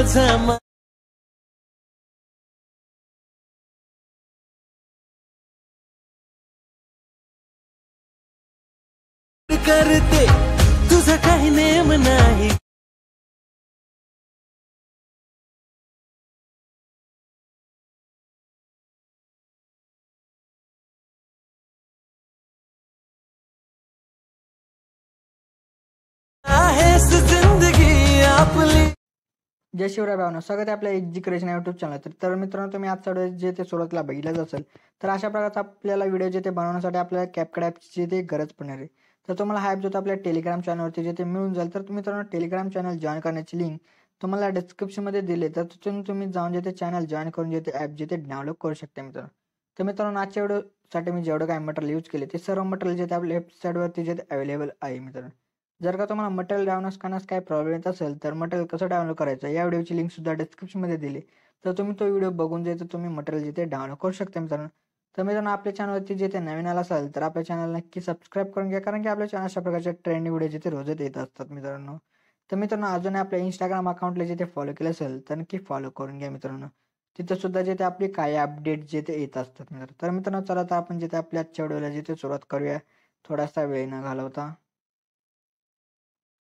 माझा करते तुझा काही नेम नाही आहेस जिंदगी आपली। जय शिवराय भावना, स्वागत आहे आपल्या जी क्रिएशन यूट्यूब चॅनल. तर मित्रांनो, तुम्ही आजचा व्हिडिओ जे ते सुरुवातीला बघितलंच असेल. तर अशा प्रकारचा आपल्याला व्हिडिओ जे ते बनवण्यासाठी आपल्याला कॅपकट ॲपची ते गरज पडणार आहे. तर तुम्हाला हा ॲप जो आपल्या टेलिग्राम चॅनलवरती जे ते मिळून जाईल. तर मित्रांनो, टेलिग्राम चॅनल जॉईन करण्याची लिंक तुम्हाला डिस्क्रिप्शनमध्ये दिली. तर तिथून तुम्ही जाऊन जे ते चॅनल जॉईन करून जे ते ॲप जे ते डाउनलोड करू शकता मित्रांनो. तर मित्रांनो, आजच्या व्हिडिओसाठी मी जेवढं काय मटेरियल यूज केले ते सर्व मटेरियल जे ते आपल्या वेबसाईटवरती जे अवेलेबल आहे मित्रांनो. जर का तुम्हाला मटेरियल डाउनलोड करण्यास काही प्रॉब्लेम येत असेल तर मटेरियल कसं डाउनलोड करायचं या व्हिडिओची लिंक सुद्धा डिस्क्रिप्शनमध्ये दिली. तर तुम्ही तो व्हिडिओ बघून जे तुम्ही मटेरियल जिथे डाउनलोड करू शकता मित्रांनो. तर मित्रांनो, आपल्या चॅनलवरती जे ते नवीन आला असेल तर आपल्या चॅनल नक्की सबस्क्राईब करून घ्या, कारण की आपल्या चॅनल अशा प्रकारचे ट्रेंडिंग व्हिडिओ जिथे रोजच येत असतात मित्रांनो. तर मित्रांनो, अजून आपल्या इंस्टाग्राम अकाउंटला जिथे फॉलो केलं असेल तर नक्की फॉलो करून घ्या मित्रांनो. तिथं सुद्धा जे ते आपली काही अपडेट जे ते येत असतात मित्रांनो. तर मित्रांनो, चला तर आपण जिथे आपल्या आजच्या व्हिडिओला जिथे सुरुवात करूया थोडासा वेळ न घालवता.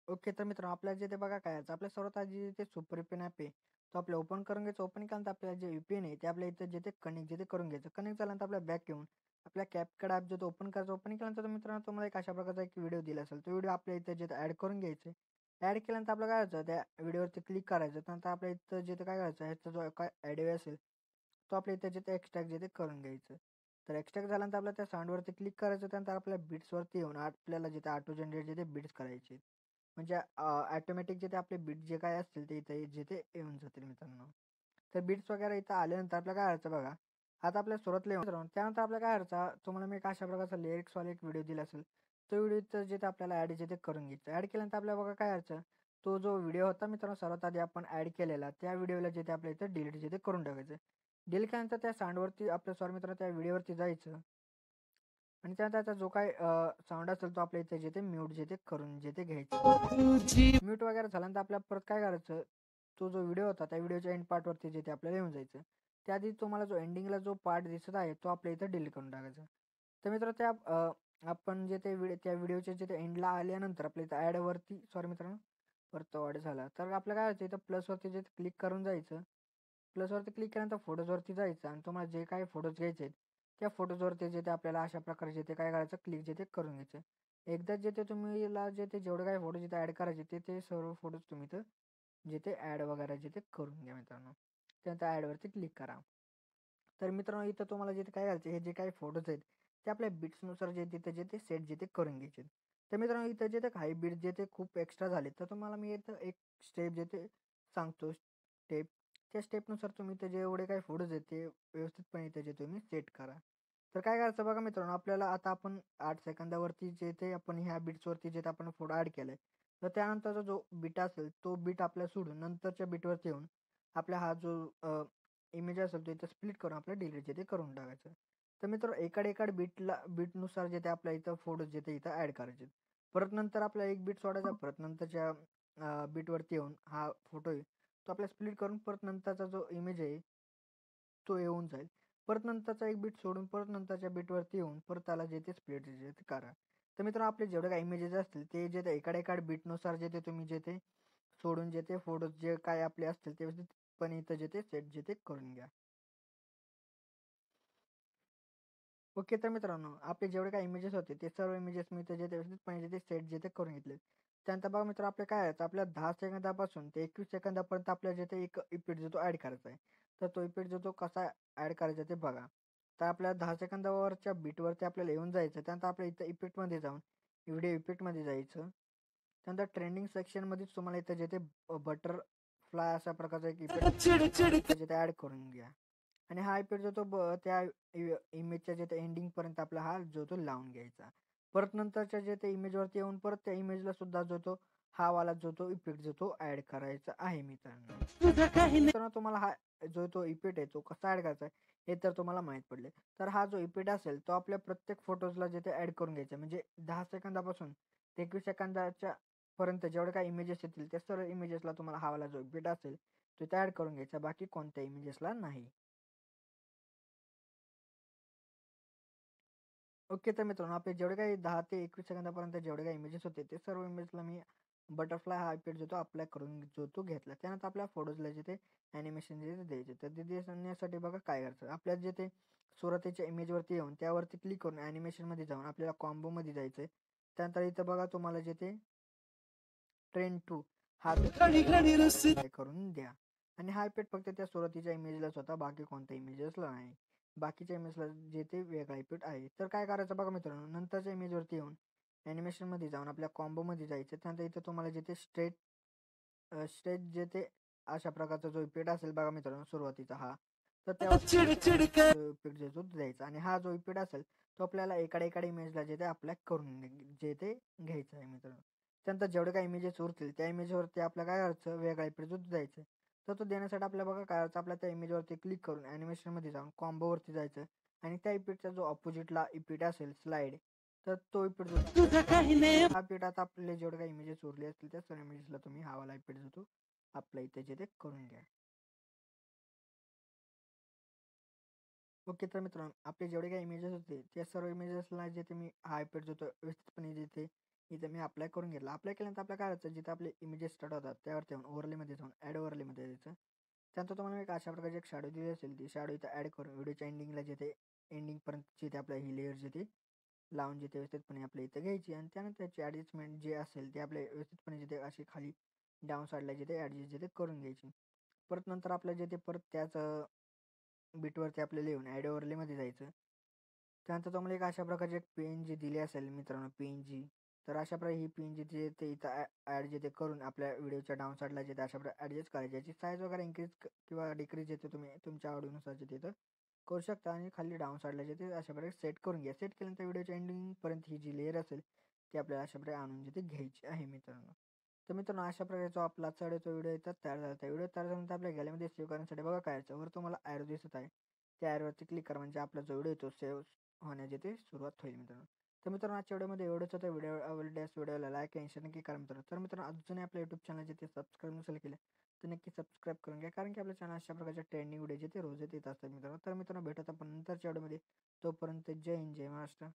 ओके, तर मित्रांनो, आपल्याला जे ते बघा काय आपल्या सर्वात आधी जे सुपर VPN ॲप आहे तो आपल्या ओपन करून घ्यायचं. ओपन केल्यानंतर आपल्याला जे VPN आहे ते आपल्या इथं जे ते कनेक्ट जे ते करून घ्यायचं. कनेक्ट झाल्यानंतर आपल्या बॅक येऊन आपल्या कॅपकट ॲप जो ओपन करायचं. ओपन केल्यानंतर मित्रांनो, तुम्हाला एक अशा प्रकारचा एक व्हिडिओ दिला असेल. तो व्हिडिओ आपल्या इथं जे ॲड करून घ्यायचे. ॲड केल्यानंतर आपलं काय करायचं, त्या व्हिडिओवरती क्लिक करायचं. नंतर आपल्या इथं जे काय करायचं, ह्याचा जो काय ॲडिओ असेल तो आपल्या इथं जे ते एक्स्ट्रॅक्ट जे ते करून घ्यायचं. तर एक्स्ट्रॅक्ट झाल्यानंतर आपल्याला त्या साऊंडवरती क्लिक करायचं. त्यानंतर आपल्या बीट्सवरती येऊन आपल्याला जे ते ऑटो जनरेट जे ते बीट्स करायचे. म्हणजे ऑटोमॅटिक जे ते आपले बीट जे काय असतील ते इथे जे ते येऊन जातील मित्रांनो. तर बीट्स वगैरे इथं आल्यानंतर आपल्याला काय करायचं बघा. आता आपल्या सुरुवातीला येऊन त्यानंतर आपल्याला काय करायचं, तुम्हाला मी एक अशा प्रकारचा लिरिक्सवाला एक व्हिडिओ दिला असेल. तो व्हिडिओ जे ते आपल्याला ॲड जे ते करून घ्यायचं. ॲड केल्यानंतर आपल्याला बघा काय करायचं, तो जो व्हिडिओ होता मित्रांनो सर्वात आधी आपण ॲड केलेला त्या व्हिडिओला जे ते आपल्या इथं डिलीट जे ते करून टाकायचं. डिलीट केल्यानंतर त्या साऊंडवरती आपल्या मित्रांनो त्या व्हिडिओवरती जायचं. आणि त्यानंतर त्याचा जो काय साऊंड असेल तो आपल्या इथे जे ते म्यूट जे ते करून जे ते घ्यायचं. म्यूट वगैरे झाल्यानंतर आपल्याला परत काय करायचं, तो जो व्हिडिओ होता त्या व्हिडिओच्या एंड पार्टवरती जे ते आपल्याला येऊन जायचं. त्याआधी तुम्हाला जो एंडिंगला जो पार्ट दिसत आहे तो आपल्या इथं डिलीट करून टाकायचा. तर मित्रांनो, त्या आपण जे ते त्या व्हिडिओच्या जे ते एंडला आल्यानंतर आपल्या इथं ॲडवरती मित्रांनो परत वाढ झाला. तर आपल्याला काय व्हायचं, इथं प्लसवरती जे क्लिक करून जायचं. प्लसवरती क्लिक केल्यानंतर फोटोजवरती जायचं आणि तुम्हाला जे काही फोटोज घ्यायचे आहेत त्या फोटोजवरती जे ते आपल्याला अशा प्रकारे जे ते काय करायचं, क्लिक जे ते करून घ्यायचं. एकदा जे ते तुम्हीला जे ते जेवढे काही फोटो जिथे ॲड करायचे ते सर्व फोटोज तुम्ही तर जे ते ॲड वगैरे जे ते करून घ्या मित्रांनो. त्यानंतर ॲडवरती क्लिक करा. तर मित्रांनो, इथं तुम्हाला जे काय करायचं, हे जे काही फोटोज आहेत ते आपल्या बिट्सनुसार जे तिथे जे ते सेट जे ते करून घ्यायचे. तर मित्रांनो, इथं जे ते काही बिट्स जे ते खूप एक्स्ट्रा झाले तर तुम्हाला मी इथं एक स्टेप जे ते सांगतो स्टेप. त्या स्टेपनुसार तुम्ही ते जेवढे काही फोटोज आहेत ते व्यवस्थितपणे इथे जे तुम्ही सेट करा. तर काय करायचं बघा मित्रांनो, आपल्याला आता आपण 8 सेकंदावरती जे ते आपण ह्या बीट्सवरती जे आपण फोटो ॲड केलाय. तर त्यानंतरचा जो बीट असेल तो बीट आपल्या सोडून नंतरच्या बीटवरती येऊन आपला हा जो इमेज असेल तो इथं स्प्लिट करून आपल्या डिलीट जे ते करून टाकायचं. तर मित्रांनो, एकाड बीटनुसार जे ते आपल्या इथं फोटो जे ते इथं ॲड करायचे. परत नंतर आपला एक बीट सोडायचा. परत नंतरच्या बीटवरती येऊन हा फोटो आहे तो आपल्या स्प्लिट करून परत नंतरचा जो इमेज आहे तो येऊन जाईल. परत नंतरचा एक बीट सोडून परत नंतरच्या बीटवरती येऊन परत त्याला जे ते स्प्लिट जे ते करा. तर मित्रांनो, आपले जेवढे काही इमेजेस असतील ते जे ते एकाड बीटनुसार जे ते तुम्ही जे ते सोडून जे ते फोटोज जे काय आपले असतील ते व्यवस्थितपणे इथं जे ते सेट जे ते करून घ्या. ओके, तर मित्रांनो, आपले जेवढे काही इमेजेस होते ते सर्व इमेजेस मी इथे जे ते व्यवस्थितपणे जे ते सेट जे ते करून घेतले. त्यानंतर बघा मित्र, आपल्या काय आहे, आपल्या 10 सेकंदापासून ते 21 सेकंदापर्यंत आपल्याला जे ते एक इफेक्ट जो तो ॲड करायचा आहे. तर तो इफेक्ट जो तो कसा ॲड करायचा ते बघा. तर आपल्याला 10 सेकंदावरच्या बीटवरती आपल्याला येऊन जायचं. त्यानंतर आपल्या इथं इफेक्टमध्ये जाऊन व्हिडिओ इफेक्टमध्ये जायचं. त्यानंतर ट्रेंडिंग सेक्शनमध्येच तुम्हाला इथं जे ते बटरफ्लाय अशा प्रकारचा एक इफेक्ट जे ते ॲड करून घ्या. आणि हा इफेक्ट जो तो त्या इमेजच्या जे ते एंडिंगपर्यंत आपला हा जो तो लावून घ्यायचा. परत नंतरच्या जे ते इमेजवरती येऊन परत त्या इमेजला सुद्धा जो तो हा वाला जो तो इफेक्ट जो तो ॲड करायचा आहे मित्रांनो. मित्रांनो, तुम्हाला हा जो तो इफेक्ट आहे तो कसा ॲड करायचा आहे हे तर तुम्हाला माहीत पडले. तर हा जो इफेक्ट असेल तो आपल्या प्रत्येक फोटोजला जे ते ॲड करून घ्यायचा. म्हणजे 10 सेकंदापासून ते 21 सेकंदाच्या पर्यंत जेवढे काही इमेजेस येतील त्या सर्व इमेजेसला तुम्हाला हा वाला जो इफेक्ट असेल तो इथं ॲड करून घ्यायचा, बाकी कोणत्या इमेजेसला नाही. ओके. तर मित्रांनो आपले जेवढे काही 10 ते 21 सेकंदापर्यंत जेवढे काही इमेजेस होते ते सर्व इमेजला मी बटरफ्लाय हा इफेक्ट जो तो अप्लाय करून जो तो घेतला. त्यानंतर आपल्या फोटोजला जे ते ॲनिमेशन जे ते द्यायचे. तर ते देण्यासाठी बघा काय करायचं, आपल्याला जे ते सुरुवातीच्या इमेजवरती येऊन त्यावरती क्लिक करून ॲनिमेशनमध्ये जाऊन आपल्याला कॉम्बोमध्ये जायचं आहे. त्यानंतर इथं बघा तुम्हाला जे ते ट्रेंड टू हा घडी घडी रुस अप्लाय करून द्या. आणि हा इफेक्ट फक्त त्या सुरुवातीच्या इमेजलाच होता, बाकी कोणत्या इमेजेसला नाही. बाकीच्या इमेजला जे ते वेगळा इफेक्ट आहे. तर काय करायचं बघा मित्रांनो, नंतरच्या इमेजवरती येऊन ॲनिमेशनमध्ये जाऊन आपल्या कॉम्बोमध्ये जायचं. त्यानंतर इथं तुम्हाला जे ते स्ट्रेच जे ते अशा प्रकारचा जो इफेक्ट असेल बघा मित्रांनो सुरुवातीचा हा, तर त्यावर चिडचिड कर तो इफेक्ट जो तो द्यायचा. आणि हा जो इफेक्ट असेल तो आपल्याला एकाडे इमेजला जे ते अप्लाय करून जे ते घ्यायचं आहे मित्रांनो. त्यानंतर जेवढे काही इमेजेस उरतील त्या इमेजवरती आपल्याला काय करायचं, वेगळा इफेक्ट जो द्यायचा. तर तो देण्यासाठी आपल्याला बघा काय करायचं, आपल्या त्या इमेजवरती क्लिक करून ॲनिमेशनमध्ये जाऊन कॉम्बोवरती जायचं. आणि त्या इफेक्टचा जो अपोजिटला इफेक्ट असेल स्लाइड, तर तो इफेक्ट जो तुझा काही नेम हा इफेक्ट आता आपले जेवढे काही इमेजेस उरले असतील त्या सर्व इमेजेसला तुम्ही हा वाला इफेक्ट जो तो अप्लाय इथे जे ते करून घ्या. ओके. तर मित्रांनो आपले जेवढे काही इमेजेस होते त्या सर्व इमेजेसला जे ते मी हा इफेक्ट जो तो व्यवस्थितपणे जिथे इथे मी अप्लाय करून घेतला. अप्लाय केल्यानंतर आपल्याला काय करायचं, जिथे आपले इमेजेस स्टार्ट होतात त्यावरती जाऊन ओव्हरलेमध्ये जाऊन ॲड ओव्हरलेमध्ये जायचं. त्यानंतर तुम्हाला एक अशा प्रकारची एक शॅडो दिली असेल, ती शॅडो इथं ॲड करून व्हिडिओच्या एंडिंगला जे ते एंडिंगपर्यंत जिथे आपल्या ही लेयर जे ते लावून जिथे व्यवस्थितपणे आपल्या इथं घ्यायची. आणि त्यानंतर त्याची ॲडजस्टमेंट जे असेल ते आपल्या व्यवस्थितपणे जिथे अशी खाली डाऊन साईडला जिथे ॲडजस्ट जिथे करून घ्यायची. परत नंतर आपल्या जे ते परत त्याच बिटवरती आपल्याला येऊन ॲड ओव्हरलेमध्ये जायचं. त्यानंतर तुम्हाला एक अशा प्रकारची एक पी-एन-जी दिली असेल मित्रांनो, पी-एन-जी. तर अशा प्रकारे ही पी-एन-जी जे ते इथं ॲड जे ते करून आपल्या व्हिडिओच्या डाउन साईडला जे ते अशा प्रकारे ॲडजस्ट करायची. याची साईज वगैरे इन्क्रीज किंवा डिक्रीज जे ते तुम्ही तुमच्या आवडीनुसार जे तिथं करू शकता. आणि खाली डाउन साईडला जे ते अशा प्रकारे सेट करून घ्या. सेट केल्यानंतर व्हिडिओच्या एंडिंगपर्यंत ही जी लेयर असेल ती आपल्याला अशा प्रकारे आणून जे ते घ्यायची आहे मित्रांनो. तर मित्रांनो अशा प्रकारे जो आपला आजचा व्हिडिओ इथं तयार झाला. त्या व्हिडिओ तयार झाल्यानंतर आपल्या गॅलरीमध्ये सेव्ह करण्यासाठी बघा काय करायचं, वर तुम्हाला ॲरो दिसत आहे. त्या ॲरोवरती क्लिक करा, म्हणजे आपला जो व्हिडिओ आहे तो सेव्ह होण्याची ते सुरुवात होईल मित्रांनो. तर मित्रांनो आजच्या व्हिडिओमध्ये एवढंच होतं. व्हिडिओ आवडल्यास व्हिडिओला लाईक आणि शेअर नक्की करा मित्रांनो. तर मित्रांनो अजूनही आपल्या यूट्यूब चॅनल जे ते सबस्क्राईब नसेल केलं तर नक्की सबस्क्राईब करून घ्या, कारण की आपल्या चॅनल अशा प्रकारच्या ट्रेंडिंग व्हिडिओ जे ते रोज येत असतात मित्रांनो. तर मित्रांनो भेटत आपण नंतरच्या व्हिडिओमध्ये. तोपर्यंत जय हिंद, जय महाराष्ट्र.